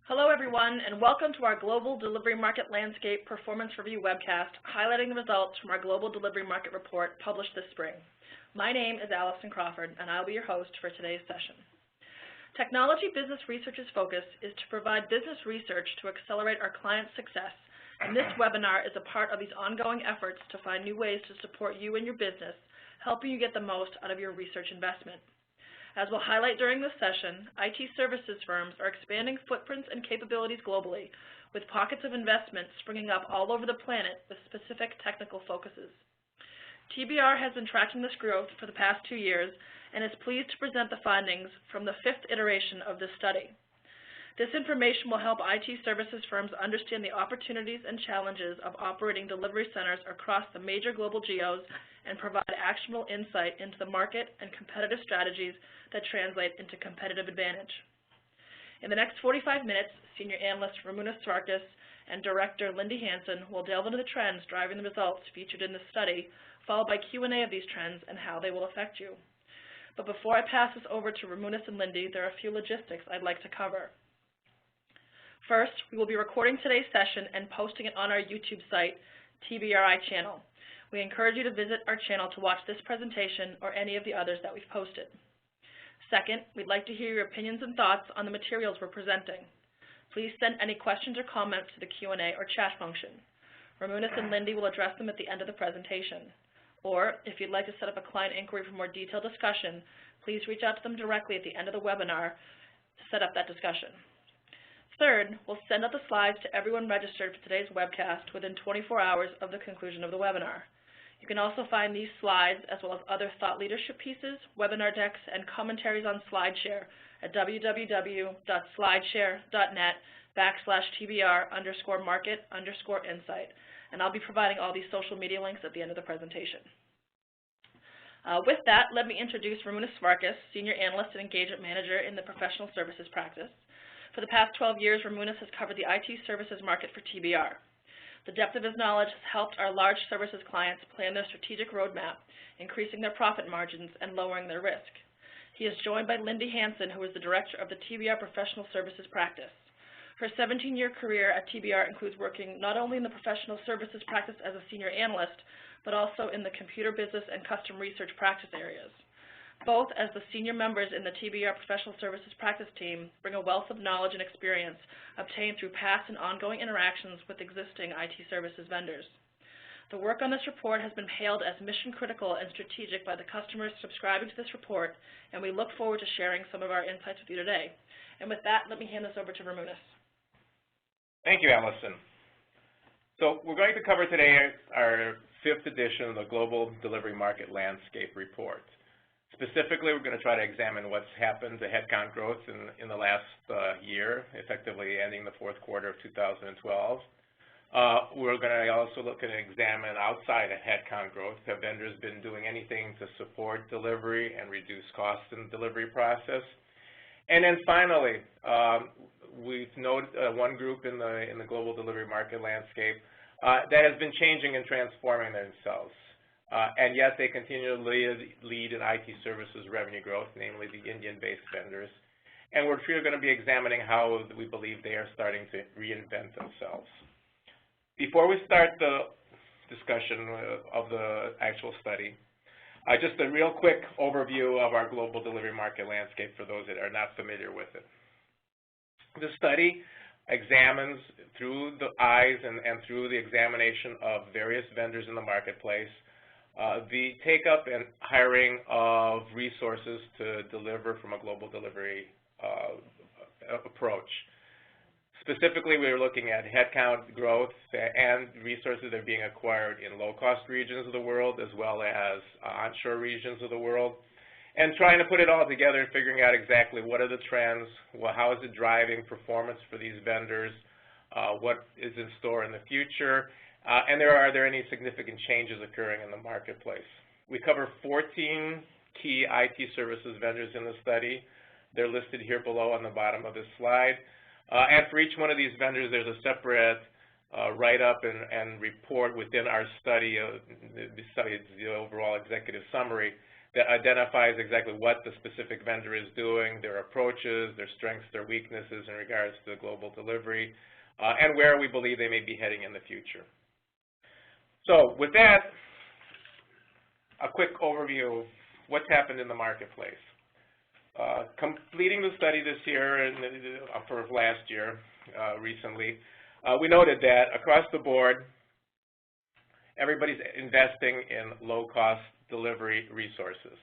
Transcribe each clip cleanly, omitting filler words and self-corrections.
Hello everyone, and welcome to our Global Delivery Market Landscape Performance Review webcast, highlighting the results from our Global Delivery Market Report published this spring. My name is Allison Crawford, and I'll be your host for today's session. Technology Business Research's focus is to provide business research to accelerate our clients' success, and this webinar is a part of these ongoing efforts to find new ways to support you and your business, helping you get the most out of your research investment. As we'll highlight during this session, IT services firms are expanding footprints and capabilities globally, with pockets of investment springing up all over the planet with specific technical focuses. TBR has been tracking this growth for the past 2 years and is pleased to present the findings from the 5th iteration of this study. This information will help IT services firms understand the opportunities and challenges of operating delivery centers across the major global geos and provide actionable insight into the market and competitive strategies that translate into competitive advantage. In the next 45 minutes, Senior Analyst Ramunas Svarcas and Director Lindy Hanson will delve into the trends driving the results featured in this study, followed by Q&A of these trends and how they will affect you. But before I pass this over to Ramunas and Lindy, there are a few logistics I'd like to cover. First, we will be recording today's session and posting it on our YouTube site, TBRI channel. We encourage you to visit our channel to watch this presentation or any of the others that we've posted. Second, we'd like to hear your opinions and thoughts on the materials we're presenting. Please send any questions or comments to the Q&A or chat function. Ramunas and Lindy will address them at the end of the presentation. Or, if you'd like to set up a client inquiry for more detailed discussion, please reach out to them directly at the end of the webinar to set up that discussion. Third, we'll send out the slides to everyone registered for today's webcast within 24 hours of the conclusion of the webinar. You can also find these slides, as well as other thought leadership pieces, webinar decks, and commentaries on SlideShare at www.slideshare.net/TBR_market_insight, and I'll be providing all these social media links at the end of the presentation. With that, let me introduce Ramunas Svarcas, Senior Analyst and Engagement Manager in the Professional Services practice. For the past 12 years, Ramunas has covered the IT services market for TBR. The depth of his knowledge has helped our large services clients plan their strategic roadmap, increasing their profit margins and lowering their risk. He is joined by Lindy Hanson, who is the Director of the TBR Professional Services practice. Her 17-year career at TBR includes working not only in the professional services practice as a senior analyst, but also in the computer business and custom research practice areas. Both, as the senior members in the TBR Professional Services practice team, bring a wealth of knowledge and experience obtained through past and ongoing interactions with existing IT services vendors. The work on this report has been hailed as mission-critical and strategic by the customers subscribing to this report, and we look forward to sharing some of our insights with you today. And with that, let me hand this over to Ramunas. Thank you, Allison. So we're going to cover today our 5th edition of the Global Delivery Market Landscape Report. Specifically, we're going to try to examine what's happened to headcount growth in the last year, effectively ending the 4th quarter of 2012. We're going to also look at examine outside of headcount growth. Have vendors been doing anything to support delivery and reduce costs in the delivery process? And then finally, we've noted one group in the global delivery market landscape that has been changing and transforming themselves. And yet they continue to lead in IT services revenue growth, namely the Indian-based vendors. And we're going to be examining how we believe they are starting to reinvent themselves. Before we start the discussion of the actual study, just a real quick overview of our global delivery market landscape for those that are not familiar with it. The study examines through the eyes and through the examination of various vendors in the marketplace the take-up and hiring of resources to deliver from a global delivery approach. Specifically, we are looking at headcount growth and resources that are being acquired in low-cost regions of the world as well as onshore regions of the world, and trying to put it all together and figuring out exactly what are the trends, how is it driving performance for these vendors, what is in store in the future, and are there any significant changes occurring in the marketplace. We cover 14 key IT services vendors in the study. They're listed here below on the bottom of this slide. And for each one of these vendors, there's a separate write-up and report within our study, besides the overall executive summary, that identifies exactly what the specific vendor is doing, their approaches, their strengths, their weaknesses in regards to global delivery, and where we believe they may be heading in the future. So with that, a quick overview of what's happened in the marketplace. Completing the study this year and for last year, recently, we noted that across the board, everybody's investing in low-cost delivery resources.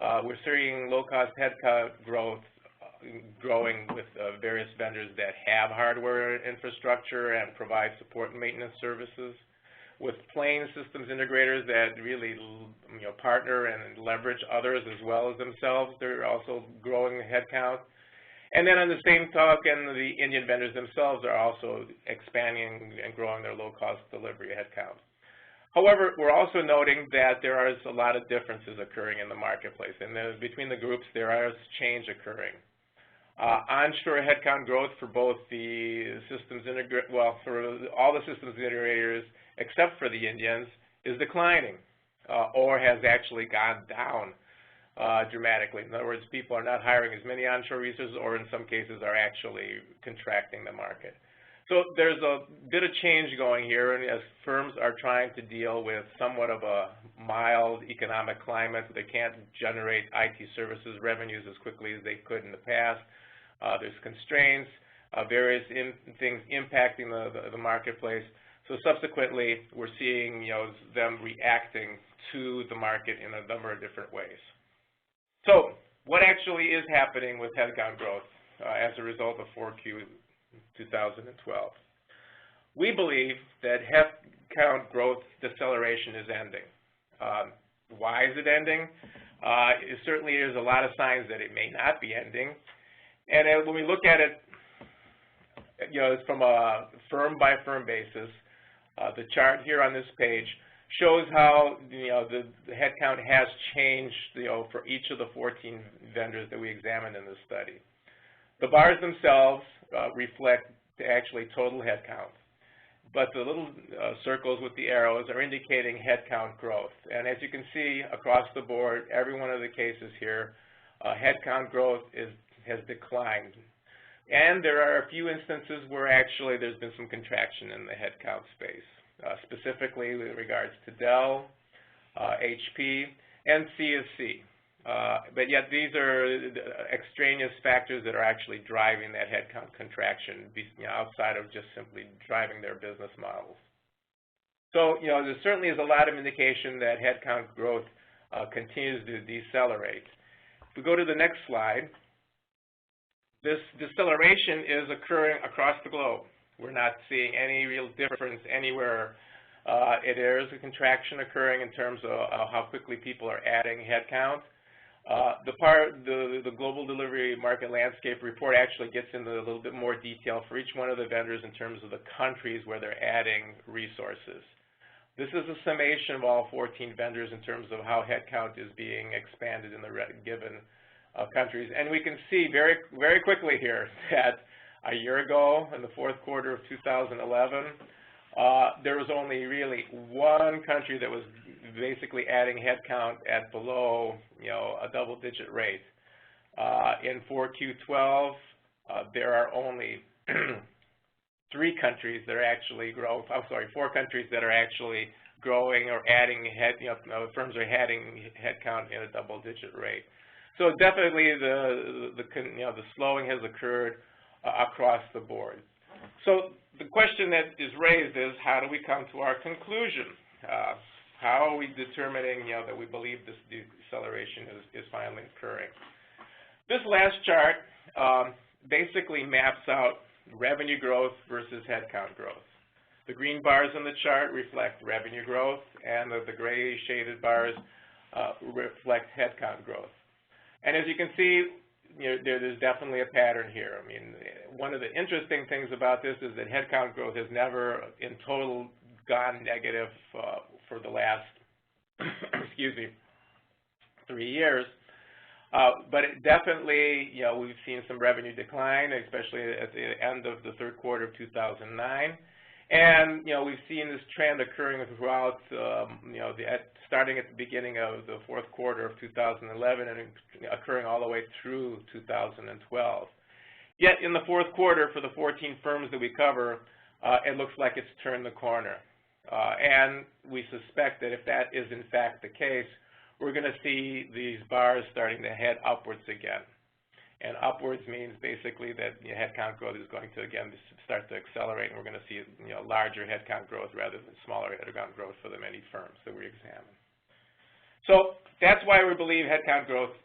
We're seeing low-cost headcount growth growing with various vendors that have hardware infrastructure and provide support and maintenance services, with plain systems integrators that really partner and leverage others as well as themselves. They're also growing headcount. And then on the same token, the Indian vendors themselves are also expanding and growing their low-cost delivery headcount. However, we're also noting that there is a lot of differences occurring in the marketplace, and between the groups there is change occurring. Onshore headcount growth for both the systems for all the systems integrators except for the Indians is declining, or has actually gone down dramatically. In other words, people are not hiring as many onshore resources, or in some cases are actually contracting the market. So there's a bit of change going here, and as firms are trying to deal with somewhat of a mild economic climate, they can't generate IT services revenues as quickly as they could in the past. There's constraints, various things impacting the marketplace. So subsequently, we're seeing them reacting to the market in a number of different ways. So what actually is happening with headcount growth as a result of 4Q 2012? We believe that headcount growth deceleration is ending. Why is it ending? It certainly is a lot of signs that it may not be ending. And when we look at it, from a firm-by-firm basis, the chart here on this page shows how the headcount has changed for each of the 14 vendors that we examined in this study. The bars themselves reflect actually total headcount, but the little circles with the arrows are indicating headcount growth. And as you can see across the board, every one of the cases here, headcount growth has declined. And there are a few instances where actually there's been some contraction in the headcount space, specifically with regards to Dell, HP, and C&SI. But yet these are extraneous factors that are actually driving that headcount contraction outside of just simply driving their business models. So there certainly is a lot of indication that headcount growth continues to decelerate. If we go to the next slide, this deceleration is occurring across the globe. We're not seeing any real difference anywhere. There is a contraction occurring in terms of how quickly people are adding headcount. The Global Delivery Market Landscape report actually gets into a little bit more detail for each one of the vendors in terms of the countries where they're adding resources. This is a summation of all 14 vendors in terms of how headcount is being expanded in the given countries. And we can see very, very quickly here that a year ago, in the fourth quarter of 2011, there was only really one country that was basically adding headcount at below, a double-digit rate. In 4Q12, there are only four countries that are actually growing or adding firms are adding headcount in a double-digit rate. So definitely the slowing has occurred across the board. So the question that is raised is, how do we come to our conclusion? How are we determining that we believe this deceleration is finally occurring? This last chart basically maps out revenue growth versus headcount growth. The green bars on the chart reflect revenue growth, and the gray shaded bars reflect headcount growth. And as you can see, there's definitely a pattern here. I mean, one of the interesting things about this is that headcount growth has never in total gone negative for the last, 3 years. But it definitely, we've seen some revenue decline, especially at the end of the third quarter of 2009. And, we've seen this trend occurring throughout, starting at the beginning of the fourth quarter of 2011 and occurring all the way through 2012. Yet in the fourth quarter, for the 14 firms that we cover, it looks like it's turned the corner. And we suspect that if that is in fact the case, we're going to see these bars starting to head upwards again. And upwards means basically that headcount growth is going to, again, start to accelerate, and we're going to see larger headcount growth rather than smaller headcount growth for the many firms that we examine. So that's why we believe headcount growth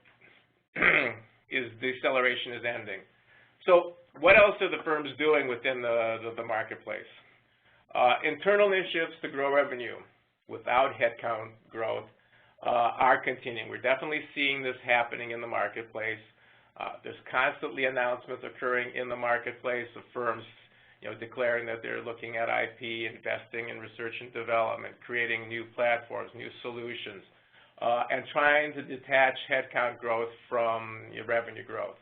deceleration is ending. So what else are the firms doing within the marketplace? Internal initiatives to grow revenue without headcount growth are continuing. We're definitely seeing this happening in the marketplace. There's constantly announcements occurring in the marketplace of firms, declaring that they're looking at IP, investing in research and development, creating new platforms, new solutions, and trying to detach headcount growth from revenue growth.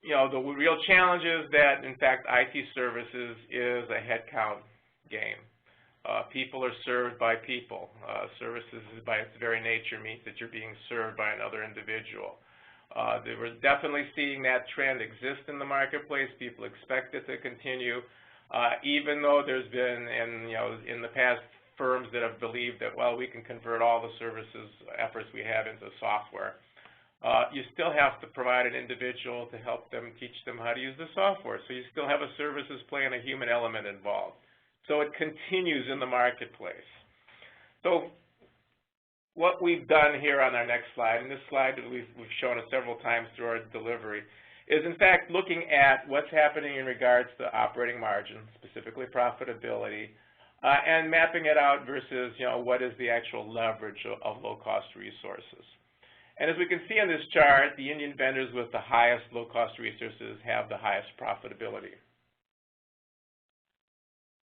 The real challenge is that, in fact, IT services is a headcount game. People are served by people. Services, by its very nature, means that you're being served by another individual. We're definitely seeing that trend exist in the marketplace. People expect it to continue, even though there's been, in the past, firms that have believed that, well, we can convert all the services efforts we have into software. You still have to provide an individual to help them, teach them how to use the software. So you still have a services play and a human element involved. So it continues in the marketplace. So what we've done here on our next slide, and this slide we've shown it several times through our delivery, is in fact looking at what's happening in regards to operating margin, specifically profitability, and mapping it out versus what is the actual leverage of low-cost resources. And as we can see on this chart, the Indian vendors with the highest low-cost resources have the highest profitability.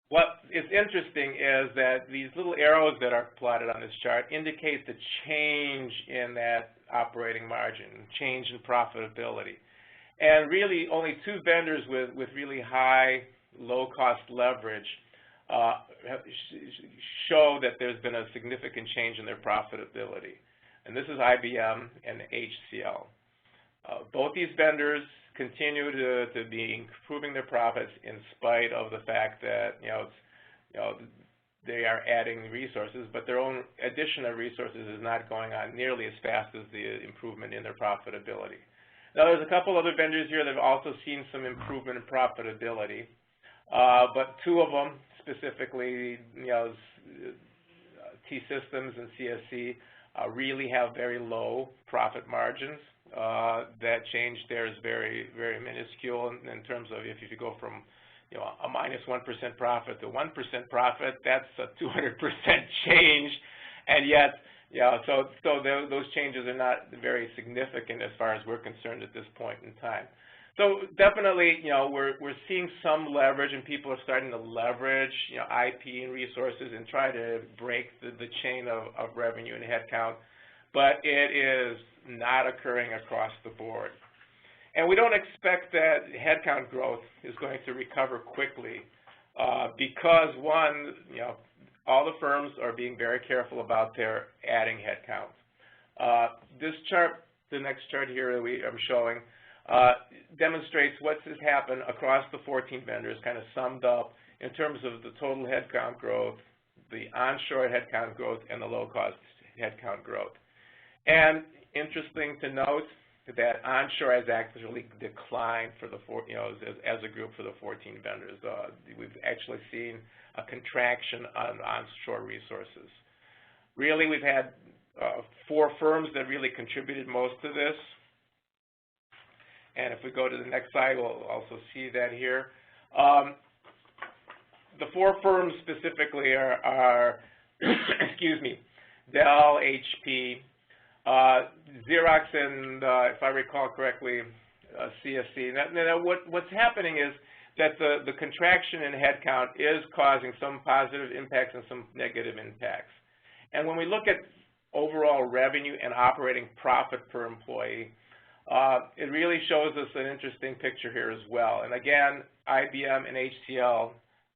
What is interesting is that these little arrows that are plotted on this chart indicate the change in that operating margin, change in profitability. And really only two vendors with really high low-cost leverage show that there's been a significant change in their profitability. And this is IBM and HCL. Both these vendors continue to be improving their profits in spite of the fact that they are adding resources, but their own addition of resources is not going on nearly as fast as the improvement in their profitability. Now, there's a couple other vendors here that have also seen some improvement in profitability, but two of them specifically, T-Systems and CSC, really have very low profit margins. That change there is very, very minuscule in terms of if you go from a -1% profit to 1% profit, that's a 200% change, and yet so those changes are not very significant as far as we're concerned at this point in time. So definitely, we're seeing some leverage, and people are starting to leverage IP and resources and try to break the chain of revenue and headcount, but it is not occurring across the board. And we don't expect that headcount growth is going to recover quickly because, one, all the firms are being very careful about their adding headcount. This chart, the next chart here that I'm showing, demonstrates what has happened across the 14 vendors, kind of summed up in terms of the total headcount growth, the onshore headcount growth, and the low-cost headcount growth. And interesting to note that onshore has actually declined for the as a group for the 14 vendors. We've actually seen a contraction on onshore resources. Really, we've had 4 firms that really contributed most to this. And if we go to the next slide, we'll also see that here. The 4 firms specifically are excuse me, Dell, HP, Xerox, and if I recall correctly, CSC. Now what's happening is that the contraction in headcount is causing some positive impacts and some negative impacts. And when we look at overall revenue and operating profit per employee, it really shows us an interesting picture here as well. And again, IBM and HCL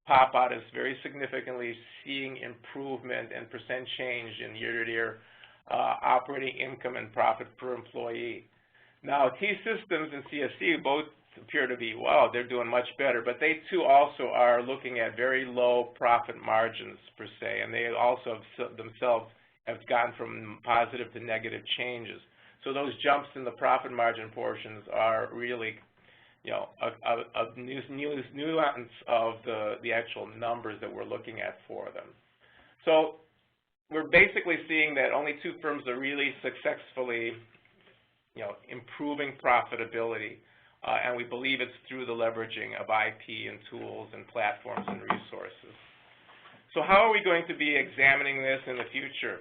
pop out as very significantly seeing improvement and percent change in year-to-year operating income and profit per employee. Now, T-Systems and CSC both appear to be, wow, they're doing much better, but they too also are looking at very low profit margins per se, and they also themselves have gone from positive to negative changes. So those jumps in the profit margin portions are really, you know, a nuance of the actual numbers that we're looking at for them. So we're basically seeing that only two firms are really successfully, you know, improving profitability, and we believe it's through the leveraging of IP and tools and platforms and resources. So how are we going to be examining this in the future?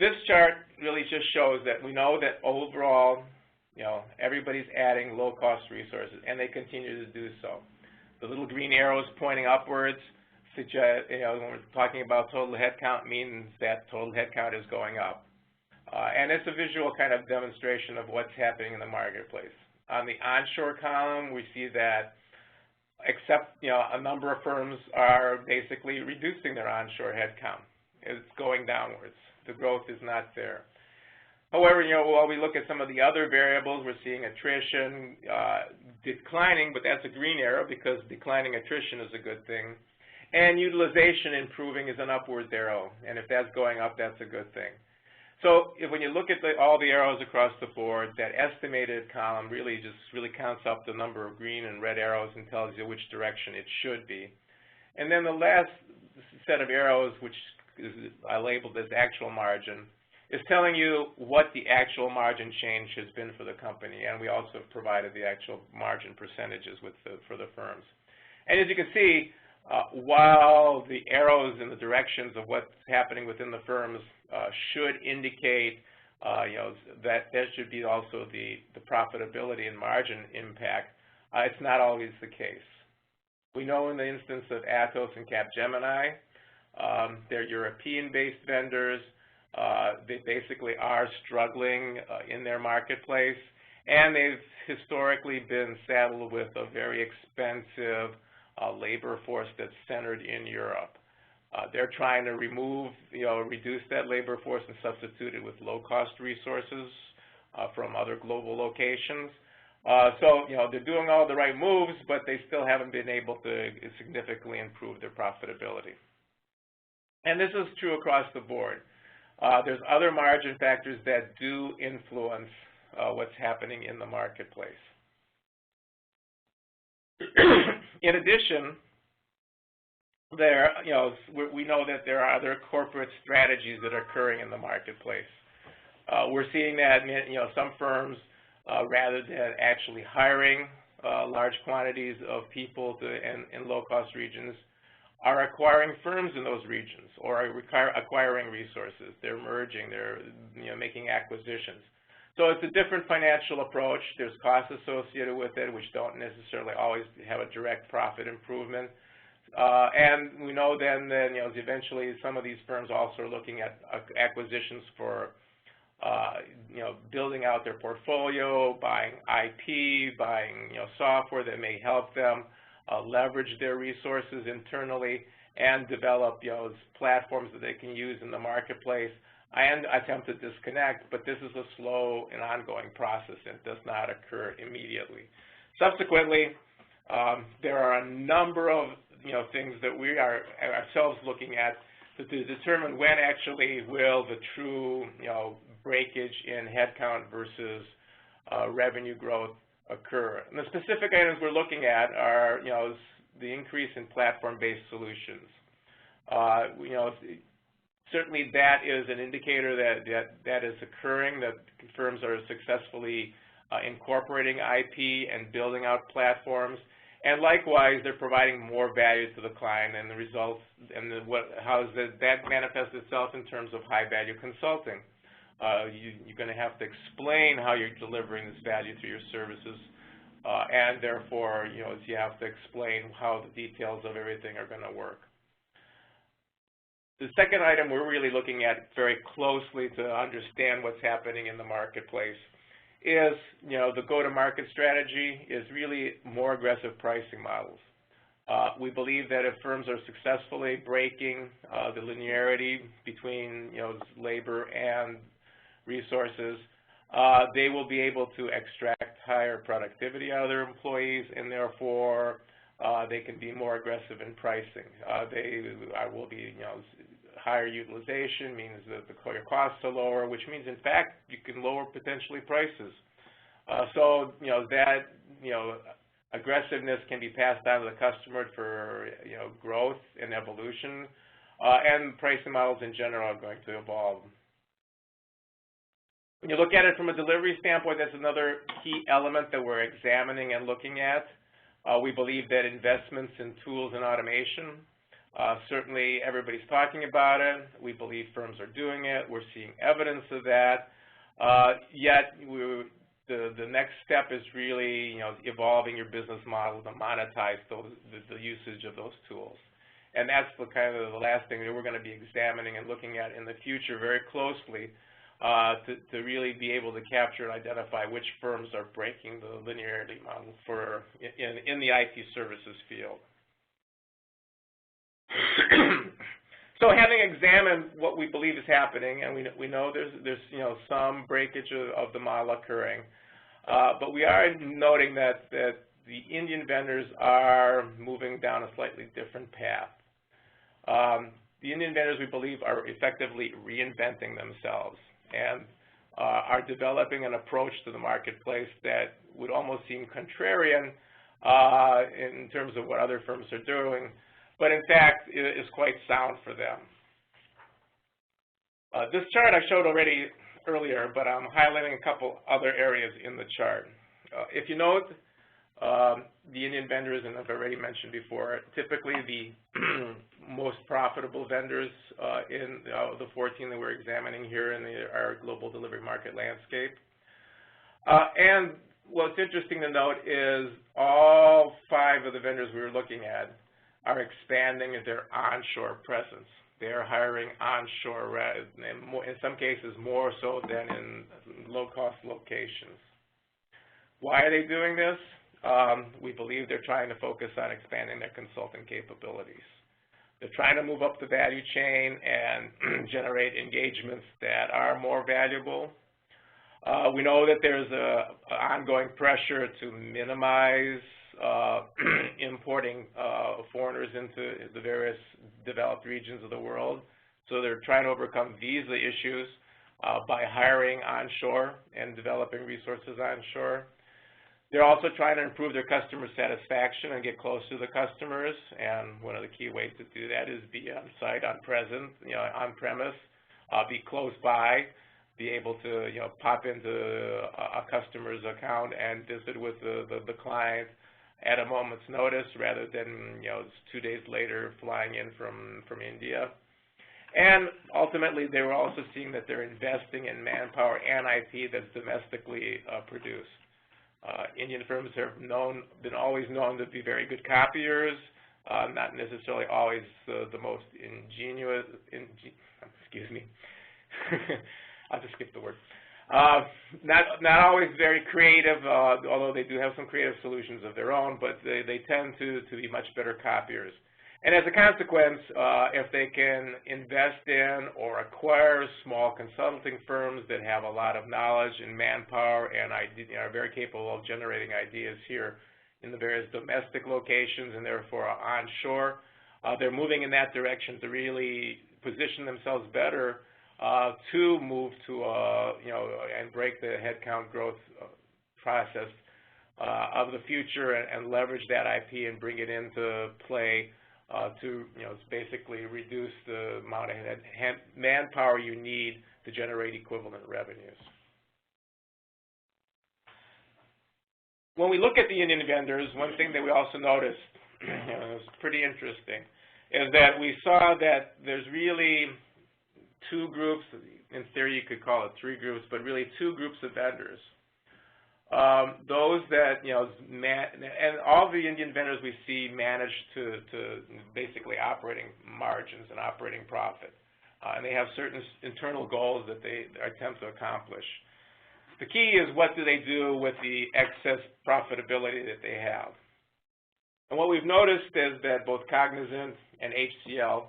This chart really just shows that we know that overall, you know, everybody's adding low-cost resources, and they continue to do so. The little green arrows pointing upwards suggest, you know, when we're talking about total headcount, means that total headcount is going up. And it's a visual kind of demonstration of what's happening in the marketplace. On the onshore column, we see that except, you know, a number of firms are basically reducing their onshore headcount. It's going downwards. The growth is not there. However, you know, while we look at some of the other variables, we're seeing attrition declining, but that's a green arrow because declining attrition is a good thing. And utilization improving is an upward arrow, and if that's going up, that's a good thing. So when you look at all the arrows across the board, that estimated column really counts up the number of green and red arrows and tells you which direction it should be. And then the last set of arrows, which I labeled as actual margin, is telling you what the actual margin change has been for the company, and we also have provided the actual margin percentages for the firms. And as you can see, while the arrows in the directions of what's happening within the firms should indicate, you know, that there should be also the profitability and margin impact, it's not always the case. We know in the instance of Atos and Capgemini, they're European-based vendors. They basically are struggling in their marketplace, and they've historically been saddled with a very expensive labor force that's centered in Europe. They're trying to reduce that labor force and substitute it with low-cost resources from other global locations. So, you know, they're doing all the right moves, but they still haven't been able to significantly improve their profitability. And this is true across the board. There's other margin factors that do influence what's happening in the marketplace. In addition, we know that there are other corporate strategies that are occurring in the marketplace. We're seeing that, you know, some firms, rather than actually hiring large quantities of people in low-cost regions, are acquiring firms in those regions or are acquiring resources. They're merging, they're, you know, making acquisitions. So it's a different financial approach. There's costs associated with it, which don't necessarily always have a direct profit improvement. And we know then that, you know, eventually some of these firms also are looking at acquisitions for, you know, building out their portfolio, buying IP, buying, you know, software that may help them leverage their resources internally and develop, you know, platforms that they can use in the marketplace and attempt to disconnect, but this is a slow and ongoing process and does not occur immediately. Subsequently, there are a number of, you know, things that we are ourselves looking at to determine when actually will the true, you know, breakage in headcount versus revenue growth occur. And the specific items we're looking at are, you know, the increase in platform-based solutions. You know, certainly that is an indicator that is occurring, that firms are successfully incorporating IP and building out platforms. And likewise, they're providing more value to the client, and the results, and how does that manifest itself in terms of high-value consulting. You're going to have to explain how you're delivering this value through your services, and therefore, you know, you have to explain how the details of everything are going to work. The second item we're really looking at very closely to understand what's happening in the marketplace is, you know, the go-to-market strategy is really more aggressive pricing models. We believe that if firms are successfully breaking the linearity between labor and resources, they will be able to extract higher productivity out of their employees, and therefore they can be more aggressive in pricing. They will be, higher utilization means that the costs are lower, which means in fact you can lower potentially prices. So that aggressiveness can be passed on to the customer for growth and evolution, and pricing models in general are going to evolve. When you look at it from a delivery standpoint, that's another key element that we're examining and looking at. We believe that investments in tools and automation, certainly everybody's talking about it. We believe firms are doing it. We're seeing evidence of that. Yet the next step is really evolving your business model to monetize the usage of those tools. And that's the last thing that we're going to be examining and looking at in the future very closely, to really be able to capture and identify which firms are breaking the linearity model in the IT services field. So having examined what we believe is happening, and we know there's some breakage of the model occurring, but we are noting that the Indian vendors are moving down a slightly different path. The Indian vendors, we believe, are effectively reinventing themselves and are developing an approach to the marketplace that would almost seem contrarian in terms of what other firms are doing, but in fact is quite sound for them. This chart I showed already earlier, but I'm highlighting a couple other areas in the chart. If you note, the Indian vendors, and I've already mentioned before, typically the most profitable vendors in the 14 that we're examining here in our global delivery market landscape. And what's interesting to note is all 5 of the vendors we were looking at are expanding their onshore presence. They're hiring onshore, in some cases more so than in low-cost locations. Why are they doing this? We believe they're trying to focus on expanding their consulting capabilities. They're trying to move up the value chain and generate engagements that are more valuable. We know that there's an ongoing pressure to minimize importing foreigners into the various developed regions of the world. So they're trying to overcome visa issues by hiring onshore and developing resources onshore. They're also trying to improve their customer satisfaction and get close to the customers, and one of the key ways to do that is be on site, on premise, be close by, be able to pop into a customer's account and visit with the client at a moment's notice rather than 2 days later flying in from India. And ultimately, they were also seeing that they're investing in manpower and IP that's domestically produced. Indian firms have been always known to be very good copiers, not necessarily always the most ingenious, excuse me, I'll just skip the word. Not always very creative, although they do have some creative solutions of their own, but they tend to be much better copiers. And as a consequence, if they can invest in or acquire small consulting firms that have a lot of knowledge and manpower and are very capable of generating ideas here in the various domestic locations and therefore onshore, they're moving in that direction to really position themselves better to move to and break the headcount growth process of the future and leverage that IP and bring it into play to basically reduce the amount of manpower you need to generate equivalent revenues. When we look at the Indian vendors, one thing that we also noticed, it was pretty interesting, is that we saw that there's really 2 groups. In theory, you could call it 3 groups, but really 2 groups of vendors. Those that, and all the Indian vendors we see manage to basically operating margins and operating profit. And they have certain internal goals that they attempt to accomplish. The key is what do they do with the excess profitability that they have. And what we've noticed is that both Cognizant and HCL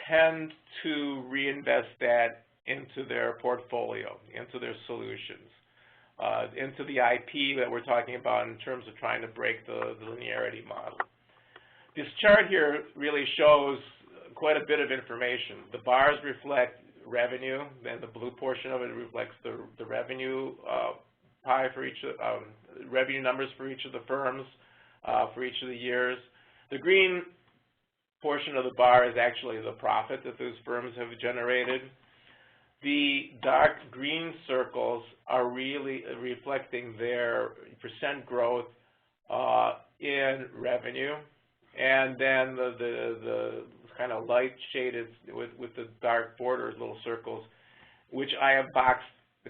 tend to reinvest that into their portfolio, into their solutions, into the IP that we're talking about in terms of trying to break the linearity model. This chart here really shows quite a bit of information. The bars reflect revenue, and the blue portion of it reflects the revenue pie for each revenue numbers for each of the firms for each of the years. The green portion of the bar is actually the profit that those firms have generated. The dark green circles are really reflecting their percent growth in revenue, and then the kind of light shaded with the dark borders, little circles, which I have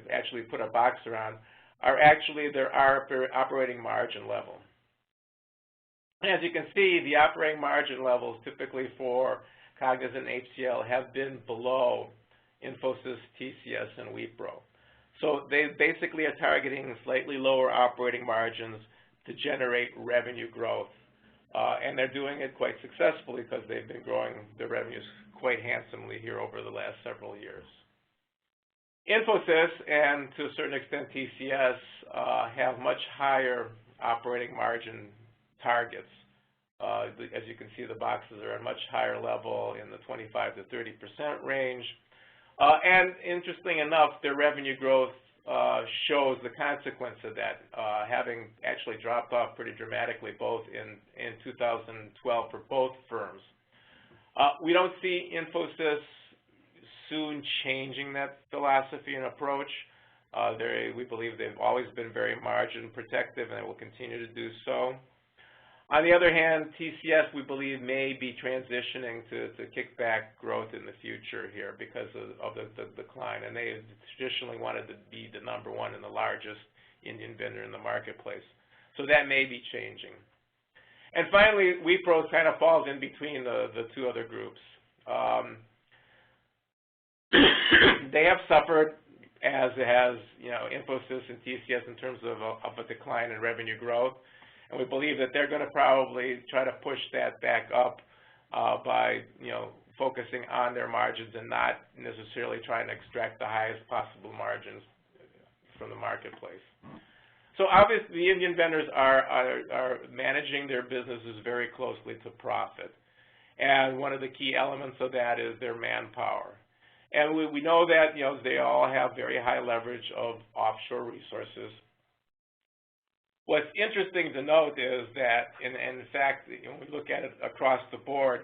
actually put a box around, are actually their operating margin level. And as you can see, the operating margin levels typically for Cognizant and HCL have been below Infosys, TCS, and Wipro. So they basically are targeting slightly lower operating margins to generate revenue growth. And they're doing it quite successfully because they've been growing their revenues quite handsomely here over the last several years. Infosys and to a certain extent TCS have much higher operating margin targets. As you can see, the boxes are at a much higher level in the 25 to 30% range. And interesting enough, their revenue growth shows the consequence of that, having actually dropped off pretty dramatically both in 2012 for both firms. We don't see Infosys soon changing that philosophy and approach. We believe they've always been very margin protective and will continue to do so. On the other hand, TCS, we believe, may be transitioning to kick back growth in the future here because of the decline, and they have traditionally wanted to be the #1 and the largest Indian vendor in the marketplace. So that may be changing. And finally, Wipro kind of falls in between the two other groups. They have suffered, as has Infosys and TCS, in terms of a decline in revenue growth. And we believe that they're going to probably try to push that back up by, focusing on their margins and not necessarily trying to extract the highest possible margins from the marketplace. So obviously, the Indian vendors are managing their businesses very closely to profit. And one of the key elements of that is their manpower. And we know that, they all have very high leverage of offshore resources. What's interesting to note is that, in fact, when we look at it across the board,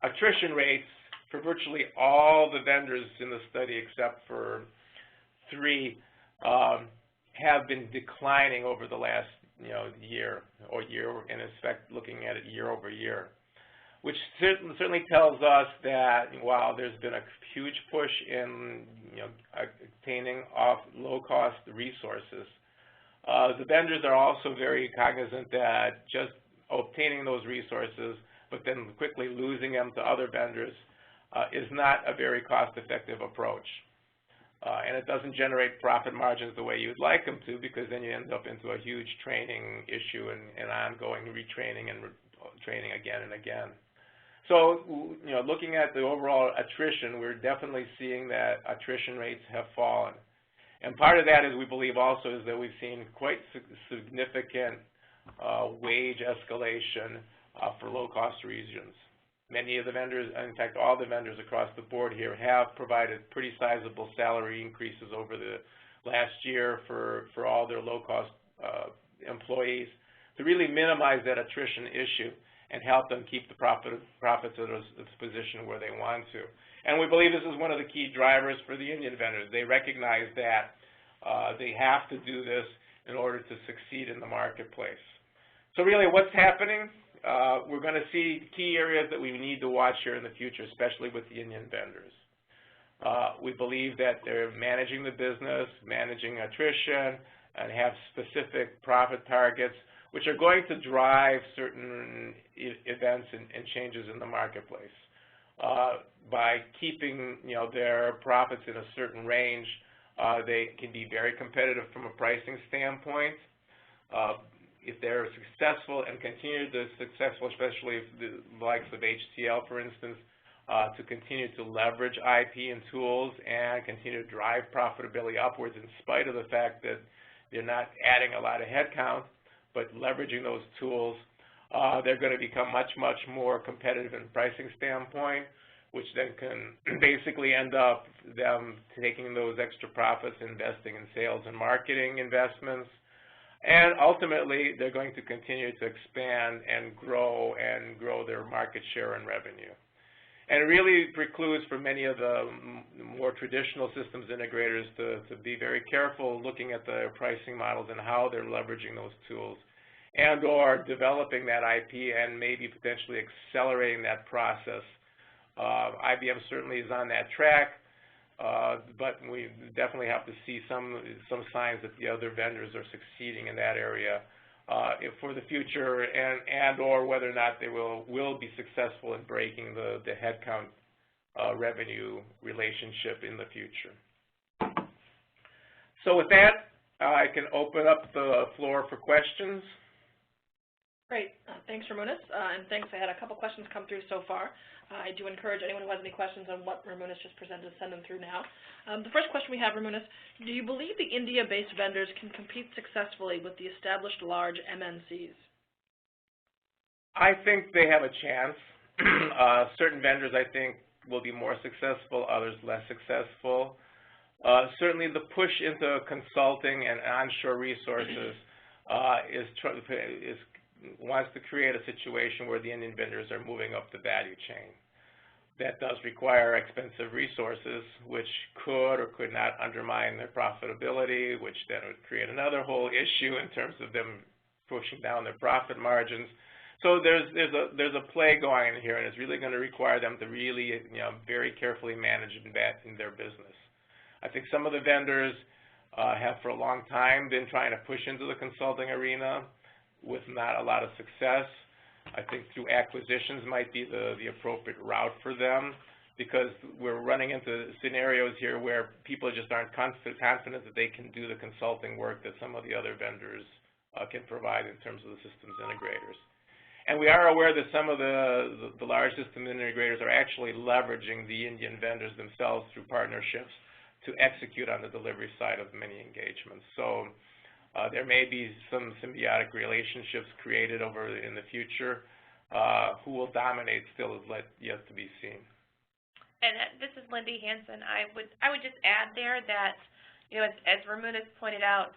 attrition rates for virtually all the vendors in the study except for 3 have been declining over the last year, and in fact looking at it year over year, which certainly tells us that while there's been a huge push in obtaining low-cost resources, the vendors are also very cognizant that just obtaining those resources but then quickly losing them to other vendors is not a very cost-effective approach. And it doesn't generate profit margins the way you'd like them to, because then you end up into a huge training issue and ongoing retraining and training again and again. So, looking at the overall attrition, we're definitely seeing that attrition rates have fallen. And part of that is, we believe also, is that we've seen quite significant wage escalation for low-cost regions. Many of the vendors, in fact, all the vendors across the board here have provided pretty sizable salary increases over the last year for all their low-cost employees to really minimize that attrition issue and help them keep the profits of this position where they want to. And we believe this is one of the key drivers for the Indian vendors. They recognize that they have to do this in order to succeed in the marketplace. So really, what's happening? We're going to see key areas that we need to watch here in the future, especially with the Indian vendors. We believe that they're managing the business, managing attrition, and have specific profit targets, which are going to drive certain events and changes in the marketplace. By keeping their profits in a certain range, they can be very competitive from a pricing standpoint. if they're successful and continue to be successful, especially if the likes of HCL, for instance, to continue to leverage IP and tools and continue to drive profitability upwards in spite of the fact that they're not adding a lot of headcount, but leveraging those tools, they're going to become much, much more competitive in pricing standpoint, which then can basically end up them taking those extra profits, investing in sales and marketing investments, and ultimately they're going to continue to expand and grow their market share and revenue. And it really precludes for many of the more traditional systems integrators to be very careful looking at their pricing models and how they're leveraging those tools, and or developing that IP and maybe potentially accelerating that process. IBM certainly is on that track, but we definitely have to see some signs that the other vendors are succeeding in that area for the future, and or whether or not they will be successful in breaking the headcount revenue relationship in the future. So with that, I can open up the floor for questions. Great. Thanks, Ramunas, and thanks. I had a couple questions come through so far. I do encourage anyone who has any questions on what Ramunas just presented to send them through now. The first question we have, Ramunas, do you believe the India-based vendors can compete successfully with the established large MNCs? I think they have a chance. Certain vendors, I think, will be more successful, others less successful. Certainly the push into consulting and onshore resources wants to create a situation where the Indian vendors are moving up the value chain. That does require expensive resources, which could or could not undermine their profitability, which then would create another whole issue in terms of them pushing down their profit margins. So there's a play going on here, and it's really going to require them to really, very carefully manage in their business. I think some of the vendors have for a long time been trying to push into the consulting arena with not a lot of success. I think through acquisitions might be the appropriate route for them, because we're running into scenarios here where people just aren't confident that they can do the consulting work that some of the other vendors can provide in terms of the systems integrators. And we are aware that some of the large system integrators are actually leveraging the Indian vendors themselves through partnerships to execute on the delivery side of many engagements. So there may be some symbiotic relationships created over in the future. Who will dominate still is yet to be seen. And this is Lindy, Hanson. I would just add there that, as Ramunas pointed out,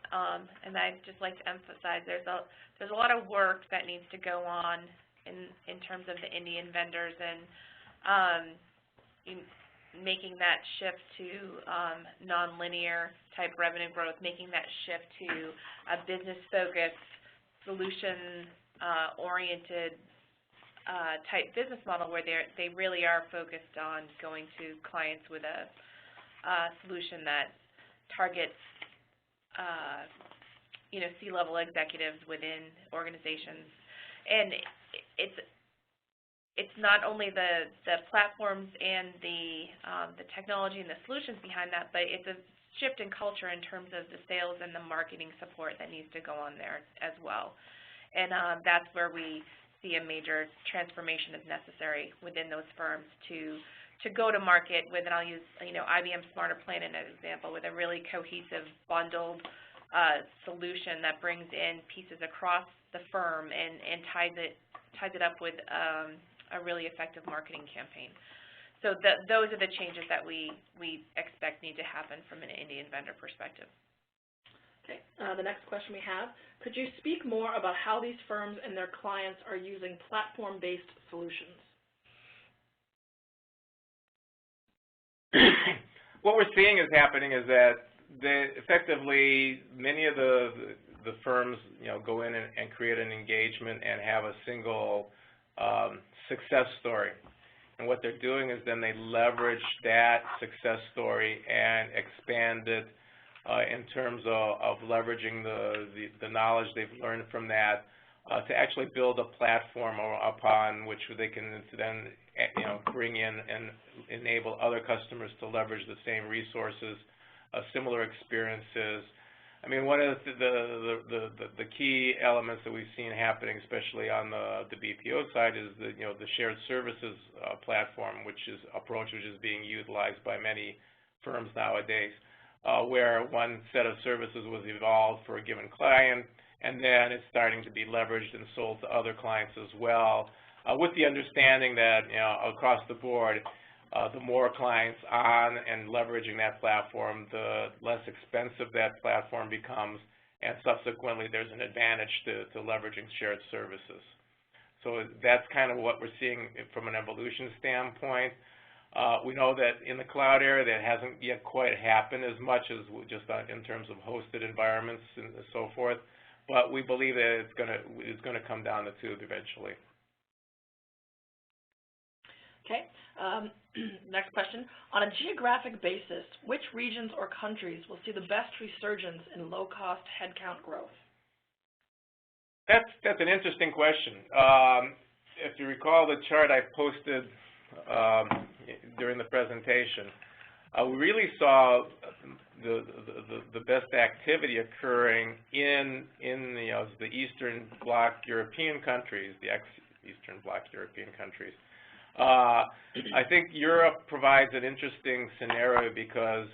and I'd just like to emphasize, there's a lot of work that needs to go on in terms of the Indian vendors, and making that shift to nonlinear type revenue growth, making that shift to a business-focused, solution-oriented type business model where they really are focused on going to clients with a solution that targets C-level executives within organizations. And it's not only the platforms and the technology and the solutions behind that, but it's a shift in culture in terms of the sales and the marketing support that needs to go on there as well. And that's where we see a major transformation is necessary within those firms to go to market with, and I'll use IBM Smarter Planning as an example, with a really cohesive, bundled solution that brings in pieces across the firm and ties it up with a really effective marketing campaign. So those are the changes that we expect need to happen from an Indian vendor perspective. Okay. The next question we have, could you speak more about how these firms and their clients are using platform-based solutions? What we're seeing is happening is that effectively many of the firms go in and create an engagement and have a single success story. And what they're doing is then they leverage that success story and expand it in terms of leveraging the knowledge they've learned from that to actually build a platform upon which they can then bring in and enable other customers to leverage the same resources, similar experiences, I mean, one of the key elements that we've seen happening, especially on the BPO side, is the shared services platform, which is being utilized by many firms nowadays, where one set of services was evolved for a given client, and then it's starting to be leveraged and sold to other clients as well, with the understanding that across the board, the more clients on and leveraging that platform, the less expensive that platform becomes, and subsequently there's an advantage to leveraging shared services. So that's kind of what we're seeing from an evolution standpoint. We know that in the cloud area that hasn't yet quite happened as much as just in terms of hosted environments and so forth, but we believe that it's going to come down the tube eventually. Okay. Next question. On a geographic basis, which regions or countries will see the best resurgence in low-cost headcount growth? That's an interesting question. If you recall the chart I posted during the presentation, we really saw the best activity occurring in the Eastern Bloc European countries, the ex-Eastern Bloc European countries. I think Europe provides an interesting scenario because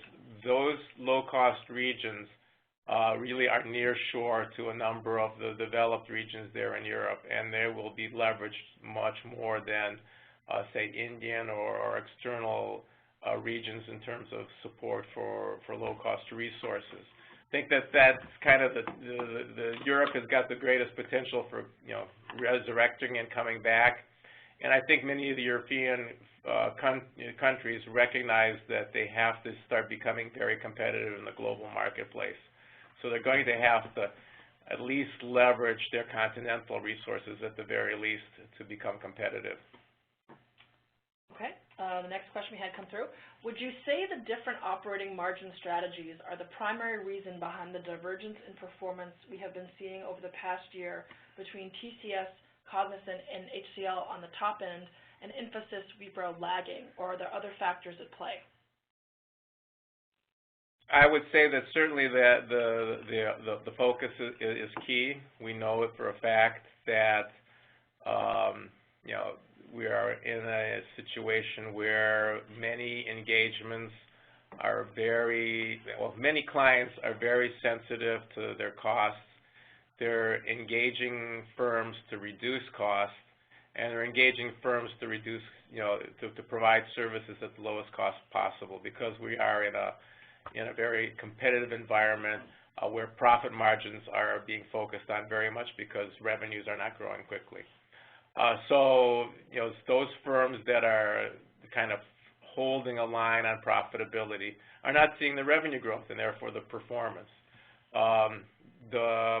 those low-cost regions really are near shore to a number of the developed regions there in Europe, and they will be leveraged much more than, say, Indian or external regions in terms of support for low-cost resources. I think that's kind of Europe has got the greatest potential for resurrecting and coming back. And I think many of the European countries recognize that they have to start becoming very competitive in the global marketplace. So they're going to have to at least leverage their continental resources at the very least to become competitive. Okay. The next question we had come through. Would you say the different operating margin strategies are the primary reason behind the divergence in performance we have been seeing over the past year between TCS, Cognizant, and HCL on the top end, and Infosys, Wipro lagging, or are there other factors at play? I would say that certainly the focus is key. We know it for a fact that we are in a situation where many engagements are many clients are very sensitive to their costs. They're engaging firms to reduce costs, and they're engaging firms to reduce, to provide services at the lowest cost possible, because we are in a very competitive environment where profit margins are being focused on very much because revenues are not growing quickly. So, those firms that are kind of holding a line on profitability are not seeing the revenue growth and therefore the performance. The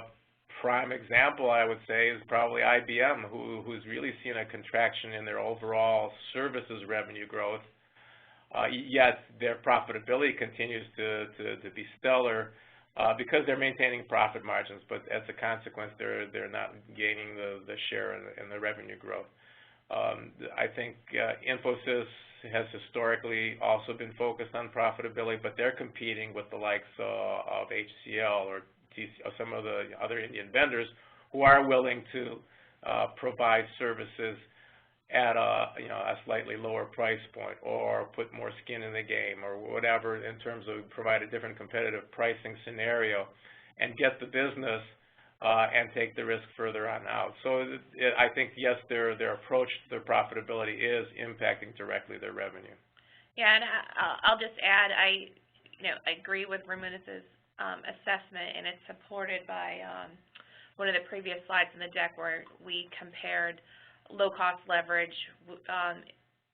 prime example, I would say, is probably IBM, who's really seen a contraction in their overall services revenue growth, yet their profitability continues to be stellar because they're maintaining profit margins, but as a consequence, they're not gaining the share in the revenue growth. I think Infosys has historically also been focused on profitability, but they're competing with the likes of HCL or some of the other Indian vendors who are willing to provide services at a slightly lower price point, or put more skin in the game, or whatever, in terms of provide a different competitive pricing scenario and get the business and take the risk further on out. So I think, yes, their approach to their profitability is impacting directly their revenue. Yeah, and I'll just add, I agree with Ramunas' assessment, and it's supported by one of the previous slides in the deck where we compared low-cost leverage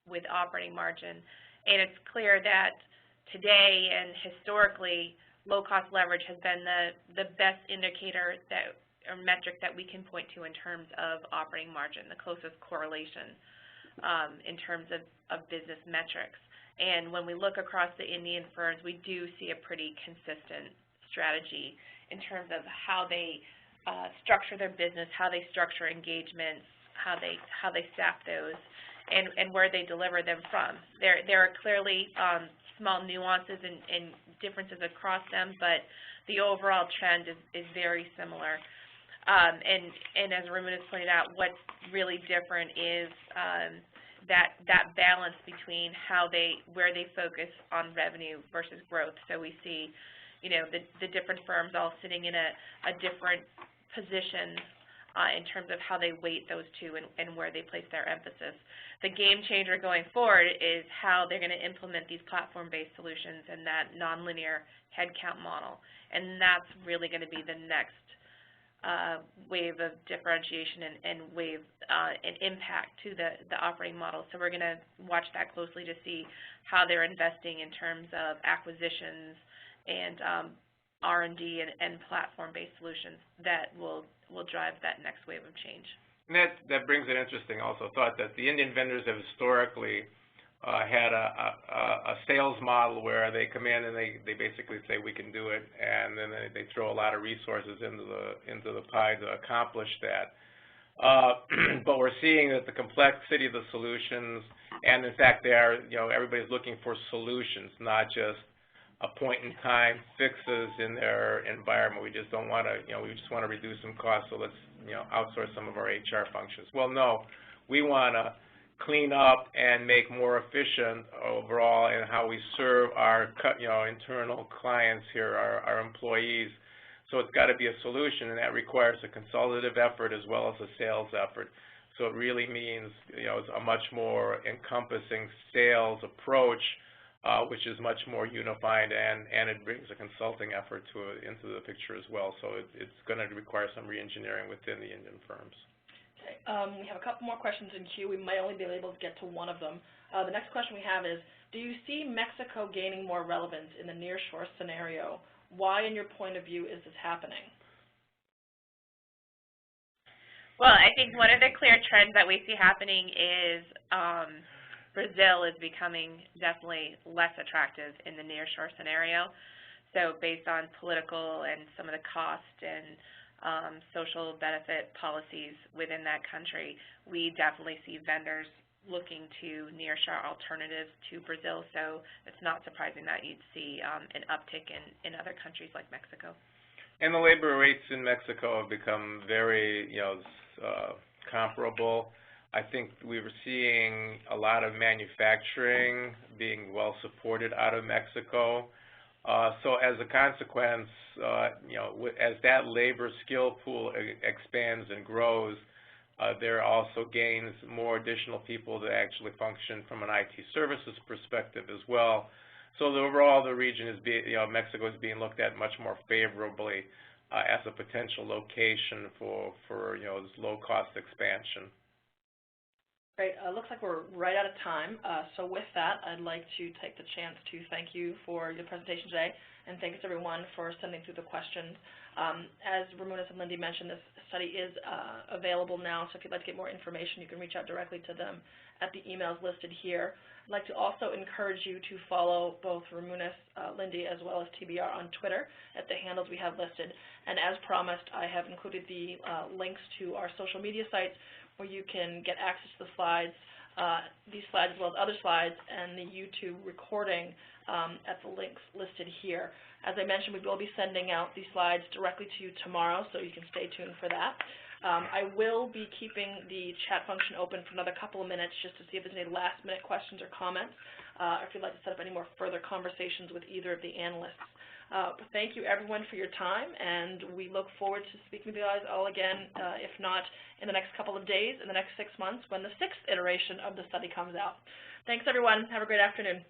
with operating margin. And it's clear that today and historically, low-cost leverage has been the best indicator or metric that we can point to in terms of operating margin, the closest correlation in terms of business metrics. And when we look across the Indian firms, we do see a pretty consistent strategy in terms of how they structure their business, how they structure engagements, how they staff those, and where they deliver them from. There are clearly small nuances and differences across them, but the overall trend is very similar. And as Ramunas pointed out, what's really different is that balance between where they focus on revenue versus growth. So we see, the different firms all sitting in a different position in terms of how they weight those two and where they place their emphasis. The game changer going forward is how they're going to implement these platform-based solutions and that nonlinear headcount model. And that's really going to be the next wave of differentiation and wave and impact to the operating model. So we're going to watch that closely to see how they're investing in terms of acquisitions and R&D and platform-based solutions that will drive that next wave of change. And that brings an interesting also thought that the Indian vendors have historically had a sales model where they come in and they basically say we can do it, and then they throw a lot of resources into the pie to accomplish that. But we're seeing that the complexity of the solutions, and in fact everybody's looking for solutions, not just a point-in-time fixes in their environment. We just don't want to, we just want to reduce some costs, so let's, outsource some of our HR functions. Well, no, we want to clean up and make more efficient overall in how we serve our, internal clients here, our employees. So it's got to be a solution, and that requires a consultative effort as well as a sales effort. So it really means, it's a much more encompassing sales approach, which is much more unified, and it brings a consulting effort into the picture as well. So it's going to require some reengineering within the Indian firms. Okay. We have a couple more questions in queue. We might only be able to get to one of them. The next question we have is, do you see Mexico gaining more relevance in the nearshore scenario? Why, in your point of view, is this happening? Well, I think one of the clear trends that we see happening is Brazil is becoming definitely less attractive in the nearshore scenario. So based on political and some of the cost and social benefit policies within that country, we definitely see vendors looking to nearshore alternatives to Brazil. So it's not surprising that you'd see an uptick in other countries like Mexico. And the labor rates in Mexico have become very, comparable. I think we were seeing a lot of manufacturing being well supported out of Mexico. So as a consequence, as that labor skill pool expands and grows, there also gains more additional people to actually function from an IT services perspective as well. So overall, the region is Mexico is being looked at much more favorably as a potential location for this low-cost expansion. Great. Looks like we're right out of time. So with that, I'd like to take the chance to thank you for your presentation today, and thanks everyone for sending through the questions. As Ramunas and Lindy mentioned, this study is available now, so if you'd like to get more information, you can reach out directly to them at the emails listed here. I'd like to also encourage you to follow both Ramunas, Lindy, as well as TBR on Twitter at the handles we have listed. And as promised, I have included the links to our social media sites, where you can get access to the slides, these slides as well as other slides, and the YouTube recording at the links listed here. As I mentioned, we will be sending out these slides directly to you tomorrow, so you can stay tuned for that. I will be keeping the chat function open for another couple of minutes just to see if there's any last-minute questions or comments, or if you'd like to set up any more further conversations with either of the analysts. Thank you, everyone, for your time, and we look forward to speaking with you guys all again, if not in the next couple of days, in the next 6 months, when the 6th iteration of the study comes out. Thanks, everyone. Have a great afternoon.